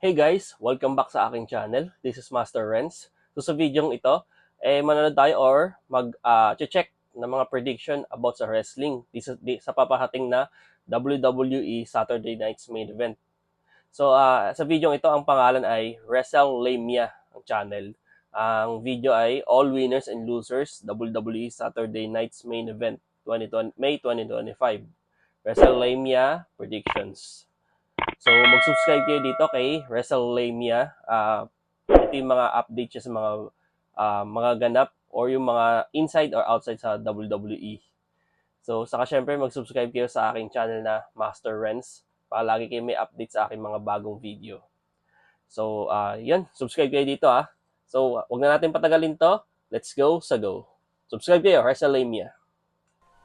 Hey guys! Welcome back sa aking channel. This is Master Renz. So sa video ito, manonood tayo or check ng mga prediction about sa wrestling sa papahating na WWE Saturday Night's Main Event. So sa video ito, ang pangalan ay WrestleLamia ang channel. Ang video ay All Winners and Losers WWE Saturday Night's Main Event 2020, May 2025. WrestleLamia Predictions. So, mag-subscribe kayo dito kay WrestleLamia. Ito yung mga update siya sa mga ganap or yung mga inside or outside sa WWE. So, saka syempre mag-subscribe kayo sa aking channel na Master Renz para lagi kayo may update sa aking mga bagong video. So, yan. Subscribe kayo dito So, wag na natin patagalin to. Let's go sa go. Subscribe kayo, WrestleLamia.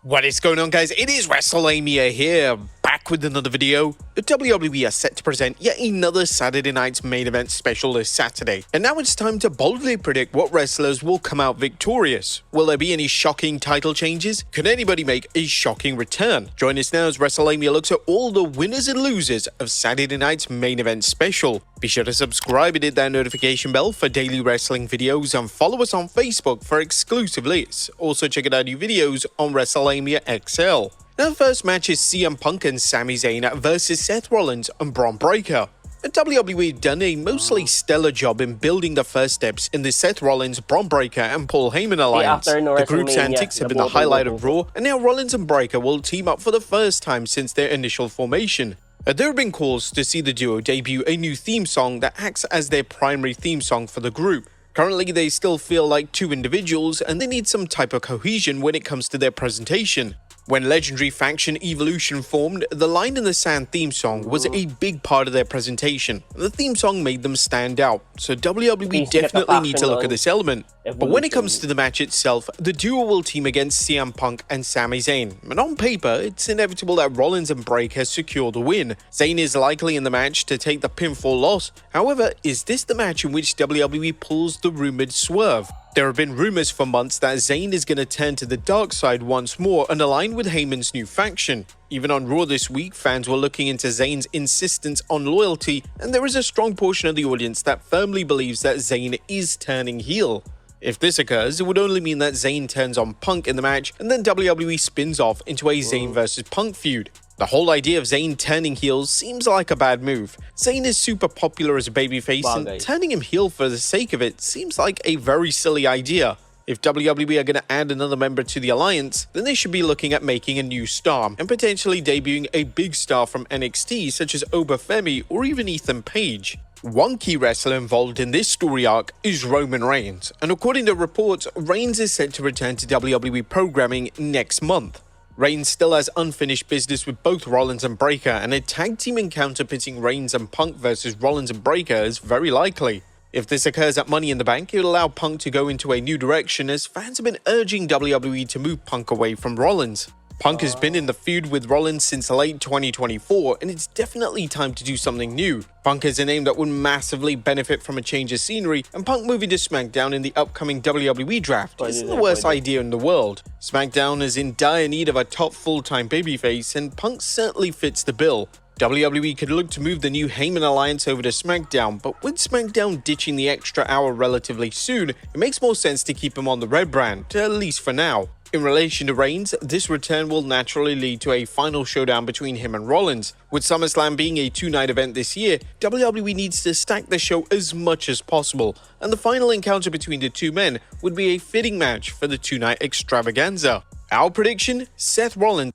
What is going on, guys? It is WrestleLamia here, back with another video. The WWE are set to present yet another Saturday Night's Main Event special this Saturday. And now it's time to boldly predict what wrestlers will come out victorious. Will there be any shocking title changes? Could anybody make a shocking return? Join us now as WrestleLamia looks at all the winners and losers of Saturday Night's Main Event special. Be sure to subscribe and hit that notification bell for daily wrestling videos and follow us on Facebook for exclusive lists. Also check out our new videos on WrestleLamia XL. Now the first match is CM Punk and Sami Zayn versus Seth Rollins and Bron Breakker. The WWE have done a mostly stellar job in building the first steps in the Seth Rollins, Bron Breakker and Paul Heyman alliance. The group's antics have been the highlight of Raw, and now Rollins and Breakker will team up for the first time since their initial formation. There have been calls to see the duo debut a new theme song that acts as their primary theme song for the group. Currently, they still feel like two individuals and they need some type of cohesion when it comes to their presentation. When legendary faction Evolution formed, the Line in the Sand theme song was a big part of their presentation. The theme song made them stand out, so WWE definitely need to look at this element. But when it comes to the match itself, the duo will team against CM Punk and Sami Zayn. And on paper, it's inevitable that Rollins and Breakker secure the win. Zayn is likely in the match to take the pinfall loss. However, is this the match in which WWE pulls the rumored swerve? There have been rumors for months that Zayn is going to turn to the dark side once more and align with Heyman's new faction. Even on Raw this week, fans were looking into Zayn's insistence on loyalty, and there is a strong portion of the audience that firmly believes that Zayn is turning heel. If this occurs, it would only mean that Zayn turns on Punk in the match, and then WWE spins off into a Zayn versus Punk feud. The whole idea of Zayn turning heels seems like a bad move. Zayn is super popular as a babyface, and turning him heel for the sake of it seems like a very silly idea. If WWE are going to add another member to the alliance, then they should be looking at making a new star, and potentially debuting a big star from NXT such as Obafemi or even Ethan Page. One key wrestler involved in this story arc is Roman Reigns, and according to reports, Reigns is set to return to WWE programming next month. Reigns still has unfinished business with both Rollins and Breakker, and a tag team encounter pitting Reigns and Punk versus Rollins and Breakker is very likely. If this occurs at Money in the Bank, it will allow Punk to go into a new direction, as fans have been urging WWE to move Punk away from Rollins. Punk has been in the feud with Rollins since late 2024, and it's definitely time to do something new. Punk is a name that would massively benefit from a change of scenery, and Punk moving to SmackDown in the upcoming WWE draft isn't the worst idea in the world. SmackDown is in dire need of a top full-time babyface, and Punk certainly fits the bill. WWE could look to move the new Heyman alliance over to SmackDown, but with SmackDown ditching the extra hour relatively soon, it makes more sense to keep him on the Red brand, at least for now. In relation to Reigns, this return will naturally lead to a final showdown between him and Rollins. With SummerSlam being a two-night event this year, WWE needs to stack the show as much as possible, and the final encounter between the two men would be a fitting match for the two-night extravaganza. Our prediction, Seth Rollins.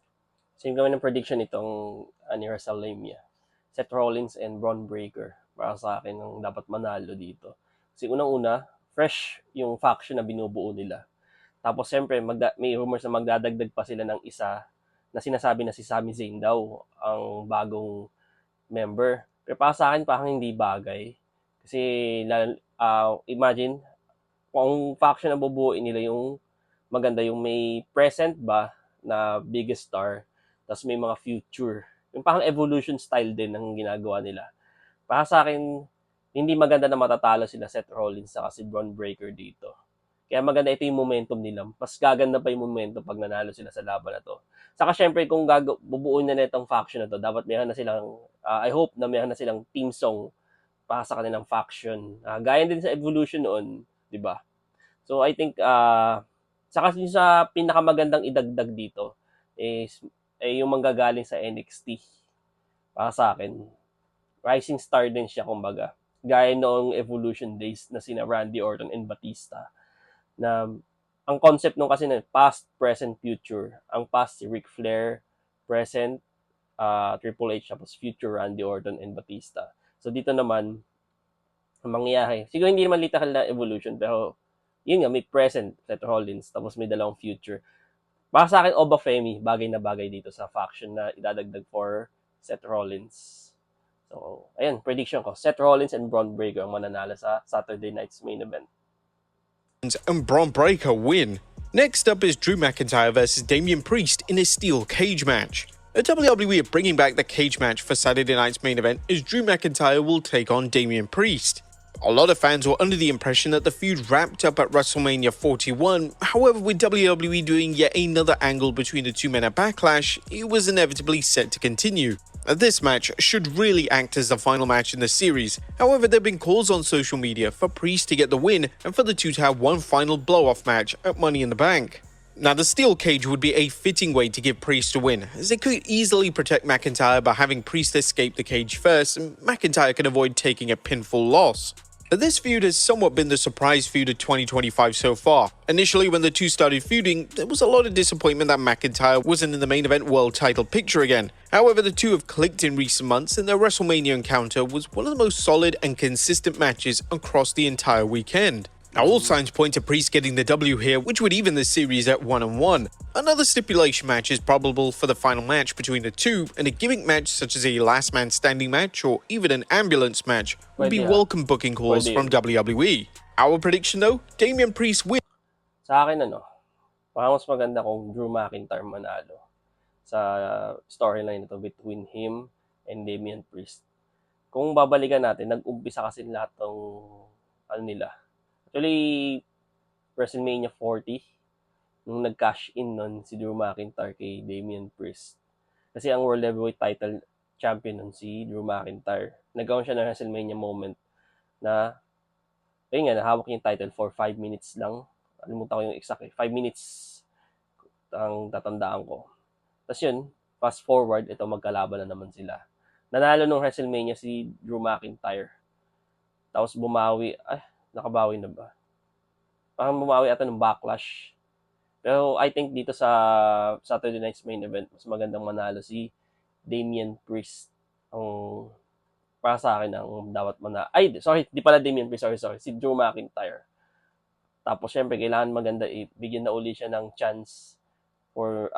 Same kami ng prediction itong ni WrestleLamia. Seth Rollins and Bron Breakker. Para sa akin ang dapat manalo dito. Kasi unang-una, fresh yung faction na binubuo nila. Tapos siyempre, may rumors na magdadagdag pa sila ng isa na sinasabi na si Sami Zayn daw ang bagong member. Pero para sa akin, parang hindi bagay. Kasi imagine, kung faction na bubuuin nila yung maganda, yung may present ba na biggest star, tapos may mga future. Yung parang evolution style din ang ginagawa nila. Para sa akin, hindi maganda na matatalo sila Seth Rollins sa si Bron Breakker dito. Kaya maganda ito yung momentum nila. Mas gaganda pa yung momentum pag nanalo sila sa laban na to. Saka syempre, kung bubuuin na itong faction na to, dapat meron na silang, I hope na meron na silang team song para sa kanilang faction. Gaya din sa Evolution noon, di ba? So I think saka sa pinakamagandang idagdag dito is yung manggagaling sa NXT. Para sa akin, rising star din siya kumbaga. Gaya noong Evolution days na sina Randy Orton and Batista, na ang concept nung kasi na past, present, future. Ang past si Ric Flair, present Triple H, tapos future Randy Orton and Batista. So dito naman ang mangyayari, siguro hindi naman literal na evolution, pero yun nga, may present Seth Rollins, tapos may dalawang future. Para sa akin, Oba Femi, bagay na bagay dito sa faction na idadagdag for Seth Rollins. So, ayun, prediction ko, Seth Rollins and Braun Breaker ang mananalo sa Saturday night's main event. And Braun Breaker win. Next up is Drew McIntyre versus Damian Priest in a steel cage match. The WWE are bringing back the cage match for Saturday night's main event as Drew McIntyre will take on Damian Priest. A lot of fans were under the impression that the feud wrapped up at WrestleMania 41, however with WWE doing yet another angle between the two men at Backlash, it was inevitably set to continue. This match should really act as the final match in the series, however there have been calls on social media for Priest to get the win and for the two to have one final blow-off match at Money in the Bank. Now, the steel cage would be a fitting way to give Priest a win, as it could easily protect McIntyre by having Priest escape the cage first, and McIntyre can avoid taking a pinfall loss. This feud has somewhat been the surprise feud of 2025 so far. Initially, when the two started feuding, there was a lot of disappointment that McIntyre wasn't in the main event world title picture again. However, the two have clicked in recent months, and their WrestleMania encounter was one of the most solid and consistent matches across the entire weekend. Now, all signs point to Priest getting the W here, which would even the series at 1-1. Another stipulation match is probable for the final match between the two, and a gimmick match such as a last man standing match or even an ambulance match would be welcome booking calls from WWE. Our prediction though, Damian Priest wins. Sa akin parang mas maganda kung Drew McIntyre manalo sa storyline nito between him and Damian Priest. Kung babalikan natin, nag-umpisa kasi lahat ng nila. Actually, WrestleMania 40, nung nag-cash in nun si Drew McIntyre kay Damian Priest. Kasi ang World Heavyweight title champion nun si Drew McIntyre. Nagkaroon siya ng WrestleMania moment na, ayun nga, nahawak yung title for 5 minutes lang. Alimutan ko yung exact 5 minutes ang tatandaan ko. Tapos yun, fast forward, ito magkalaban na naman sila. Nanalo nung WrestleMania si Drew McIntyre. Tapos bumawi, nakabawi na ba? Parang bumawi ata ng Backlash. Pero I think dito sa Saturday night's main event, mas magandang manalo si Damian Priest. Ang para sa akin ang dapat manalo. Ay, sorry, di pala Damian Priest, sorry. Si Drew McIntyre. Tapos syempre, kailangan maganda bigyan na uli siya ng chance for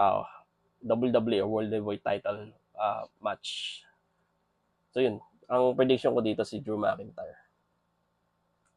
WWE or World Heavyweight title match. So yun, ang prediction ko dito si Drew McIntyre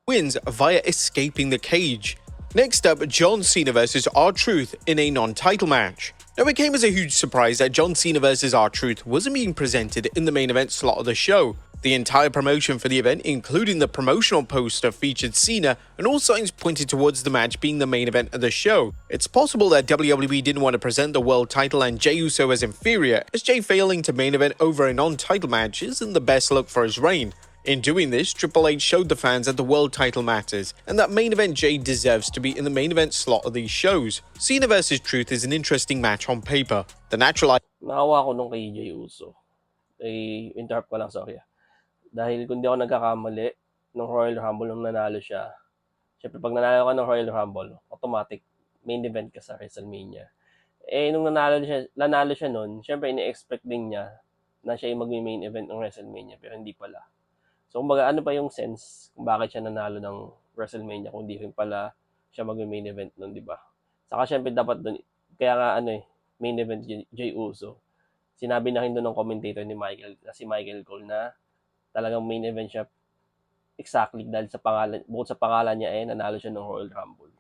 wins via escaping the cage. Next up, John Cena versus R-Truth in a non-title match. Now, it came as a huge surprise that John Cena versus R-Truth wasn't being presented in the main event slot of the show. The entire promotion for the event, including the promotional poster, featured Cena, and all signs pointed towards the match being the main event of the show. It's possible that WWE didn't want to present the world title and Jey Uso as inferior, as Jey failing to main event over a non-title match isn't the best look for his reign. In doing this, Triple H showed the fans that the world title matters, and that main event Jey deserves to be in the main event slot of these shows. Cena vs. Truth is an interesting match on paper. The natural... Nakawa ko nung kay Jey Uso. Interrupt ko lang, sorry. Dahil kung di ako nagkakamali, nung Royal Rumble, nung nanalo siya, syempre pag nanalo ka ng Royal Rumble, automatic main event ka sa WrestleMania. Nung nanalo siya nun, syempre ini-expect din niya na siya yung mag-main event ng WrestleMania, pero hindi pala. So, kumbaga, ano pa yung sense kung bakit siya nanalo ng WrestleMania kung di rin pala siya mag-main event nun, di ba? Saka, syempre, dapat dun, kaya nga, main event Jey Uso. Sinabi na rin doon ng commentator ni si Michael Cole na talagang main event siya exactly dahil sa pangalan, bukod sa pangalan niya nanalo siya ng Royal Rumble.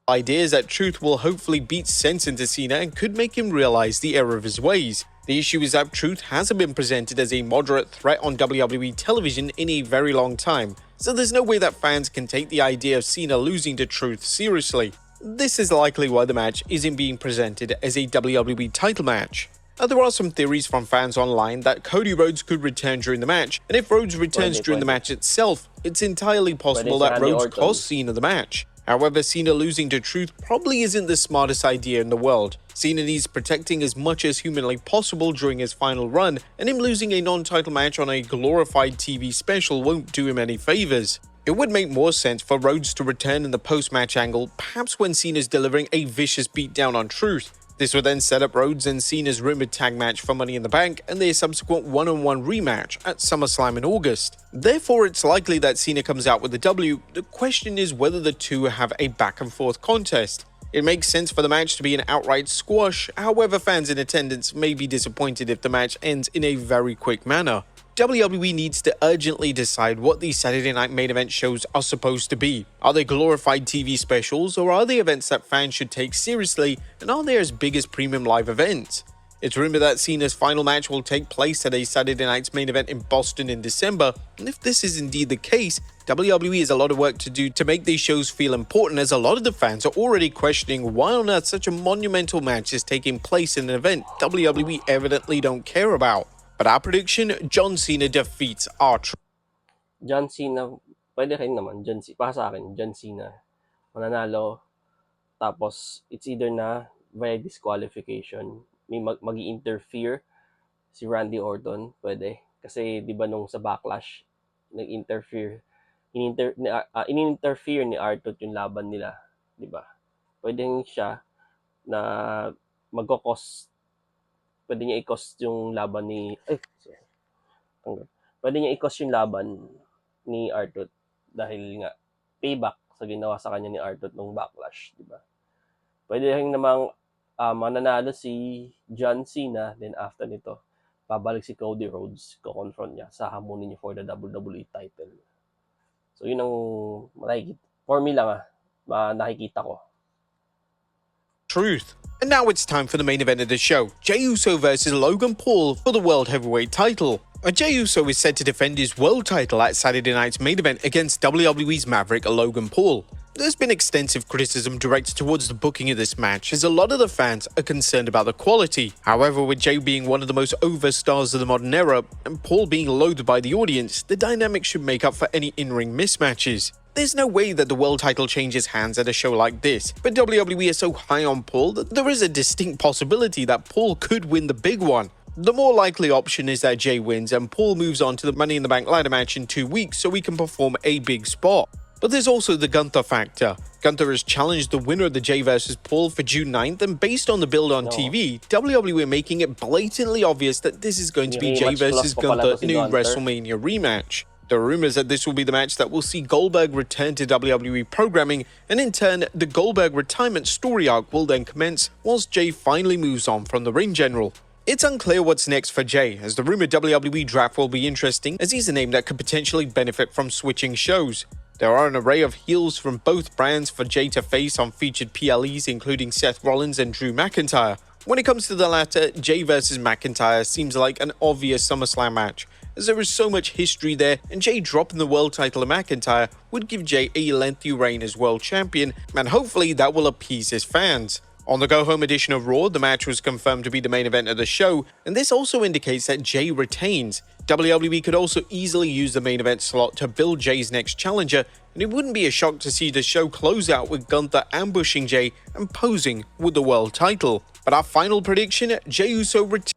Idea is that Truth will hopefully beat sense into Cena and could make him realize the error of his ways. The issue is that Truth hasn't been presented as a moderate threat on WWE television in a very long time, so there's no way that fans can take the idea of Cena losing to Truth seriously. This is likely why the match isn't being presented as a WWE title match. Now, there are some theories from fans online that Cody Rhodes could return during the match, and if Rhodes returns during the match itself, it's entirely possible that Rhodes costs Cena the match. However, Cena losing to Truth probably isn't the smartest idea in the world. Cena needs protecting as much as humanly possible during his final run, and him losing a non-title match on a glorified TV special won't do him any favors. It would make more sense for Rhodes to return in the post-match angle, perhaps when Cena's delivering a vicious beatdown on Truth. This would then set up Rhodes and Cena's rumored tag match for Money in the Bank and their subsequent one-on-one rematch at SummerSlam in August. Therefore, it's likely that Cena comes out with the W. The question is whether the two have a back-and-forth contest. It makes sense for the match to be an outright squash, however fans in attendance may be disappointed if the match ends in a very quick manner. WWE needs to urgently decide what these Saturday Night Main Event shows are supposed to be. Are they glorified TV specials, or are they events that fans should take seriously, and are they as big as premium live events? It's rumored that Cena's final match will take place at a Saturday Night's Main Event in Boston in December, and if this is indeed the case, WWE has a lot of work to do to make these shows feel important, as a lot of the fans are already questioning why on earth such a monumental match is taking place in an event WWE evidently don't care about. But our prediction, John Cena defeats R-Truth. John Cena, pwede rin naman. Para sa akin, John Cena. Mananalo. Tapos, it's either na via disqualification. May mag-i-interfere si Randy Orton. Pwede. Kasi, di ba nung sa Backlash, nag-interfere. In-interfere ni R-Truth yung laban nila. Di ba? Pwede siya na magkakos. Pwede niya i-cost yung laban ni... Pwede niya i-cost yung laban ni R-Truth dahil nga payback sa ginawa sa kanya ni R-Truth nung Backlash, di ba? Pwede rin namang mananalo si John Cena, then after nito, babalik si Cody Rhodes, ko-confront niya, sa hamunin niya for the WWE title. So yun ang nakikita. For me lang nakikita ko. Truth. And now it's time for the main event of the show, Jey Uso versus Logan Paul for the World Heavyweight title. Jey Uso is set to defend his world title at Saturday Night's Main Event against WWE's Maverick Logan Paul. There's been extensive criticism directed towards the booking of this match, as a lot of the fans are concerned about the quality. However, with Jey being one of the most over stars of the modern era, and Paul being loathed by the audience, the dynamic should make up for any in-ring mismatches. There's no way that the world title changes hands at a show like this, but WWE is so high on Paul that there is a distinct possibility that Paul could win the big one. The more likely option is that Jey wins and Paul moves on to the Money in the Bank ladder match in 2 weeks so he can perform a big spot. But there's also the Gunther factor. Gunther has challenged the winner of the Jey vs. Paul for June 9th, and based on the build on TV, WWE are making it blatantly obvious that this is going to be Jey vs. Gunther in a WrestleMania rematch. There are rumors that this will be the match that will see Goldberg return to WWE programming, and in turn, the Goldberg retirement story arc will then commence whilst Jey finally moves on from the ring general. It's unclear what's next for Jey, as the rumored WWE draft will be interesting, as he's a name that could potentially benefit from switching shows. There are an array of heels from both brands for Jey to face on featured PLEs, including Seth Rollins and Drew McIntyre. When it comes to the latter, Jey vs. McIntyre seems like an obvious SummerSlam match, as there is so much history there, and Jey dropping the world title to McIntyre would give Jey a lengthy reign as world champion, and hopefully that will appease his fans. On the go-home edition of Raw, the match was confirmed to be the main event of the show, and this also indicates that Jey retains. WWE could also easily use the main event slot to build Jey's next challenger, and it wouldn't be a shock to see the show close out with Gunther ambushing Jey and posing with the world title. But our final prediction, Jey Uso retains.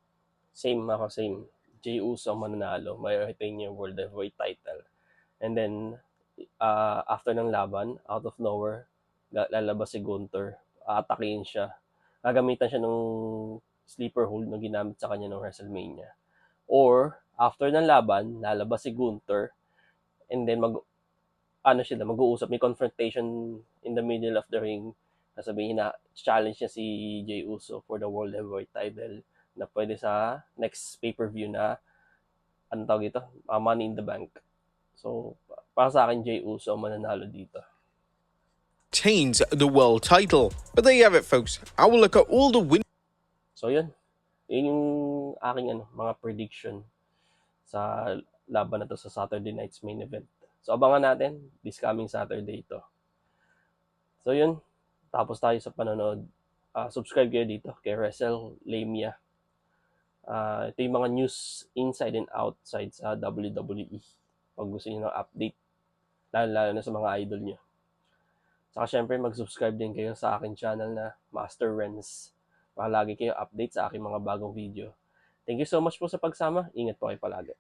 Same. Jey Uso mananalo, may retain yung World Heavyweight title. And then, after ng laban, out of nowhere, lalabas si Gunther, aatakihin siya. Gagamitan siya ng sleeper hold na ginamit sa kanya ng WrestleMania. Or, after ng laban, lalabas si Gunther, and then mag-uusap, may confrontation in the middle of the ring. Sasabihin na, challenge niya si Jey Uso for the World Heavyweight title na pwede sa next pay-per-view na Money in the Bank. So, para sa akin, Jey Uso mananalo dito. Retains the world title. But there you have it, folks. I will look at all the win. So, yun. Yun yung aking mga prediction sa laban na to sa Saturday Night's Main Event. So, abangan natin this coming Saturday ito. So, yun. Tapos tayo sa panonood. Subscribe kayo dito kay WrestleLamia. Ito yung mga news inside and outside sa WWE. Pag gusto niyo ng update, lalo na sa mga idol niyo. Saka syempre mag-subscribe din kayo sa akin channel na Master Renz para lagi kayo update sa aking mga bagong video. Thank you so much po sa pagsama. Ingat po kayo palagi.